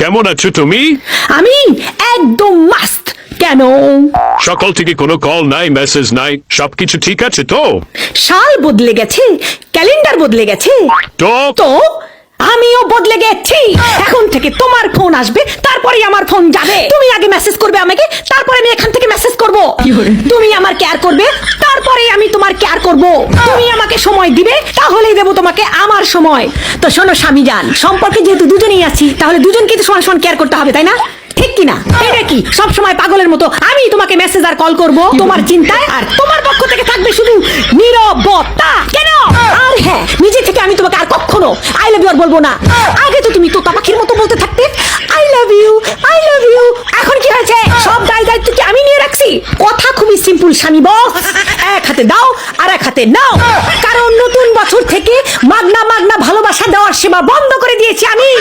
কেমন আছো তুমি? আমি একদম মাস্ত। কেন? সকাল থেকে কোনো কল নাই, মেসেজ নাই, সবকিছু ঠিক আছে তো? সাল বদলে গেছে, ক্যালেন্ডার বদলে গেছে, তো তো আমিও বদলে গেছি। এখন থেকে তোমার ফোন আসবে, তারপরে আমার ফোন যাবে। তুমি আগে মেসেজ করবে আমাকে, তারপরে আমি এখান থেকে মেসেজ করব। তুমি আমার কেয়ার করবে, তারপরে আমি তোমার কেয়ার করব। তুমি আমাকে সময় দিবে, তাহলেই দেবো তোমাকে আমার সময়। তো শোনো স্বামীজান, সম্পর্কে যেহেতু দুজনেই আছি, তাহলে দুজনকে তো সমান সমান কেয়ার করতে হবে, তাই না? ঠিক কিনা? এটা কি সব সময় পাগলের মতো আমি তোমাকে মেসেজ আর কল করব তোমার চিন্তায়, আর তোমার পক্ষ থেকে থাকবে শুধু নীরবতা? কেন? আর হ্যাঁ, নিজে থেকে আমি তোমাকে আর কখনো আই লাভ ইউ আর বলবো না। আগে তো তুমি তোতা পাখির মতো বলতে থাকতে I love you, I love you. এখন কি হয়েছে? সব দায়িত্ব কি আমি নিয়ে রাখছি? কথা খুবই সিম্পল স্বামী বস, এক হাতে দাও আর এক হাতে নাও। কারণ নতুন বছর থেকে মাগনা মাগনা ভালোবাসা দেওয়ার সেবা বন্ধ করে দিয়েছি আমি।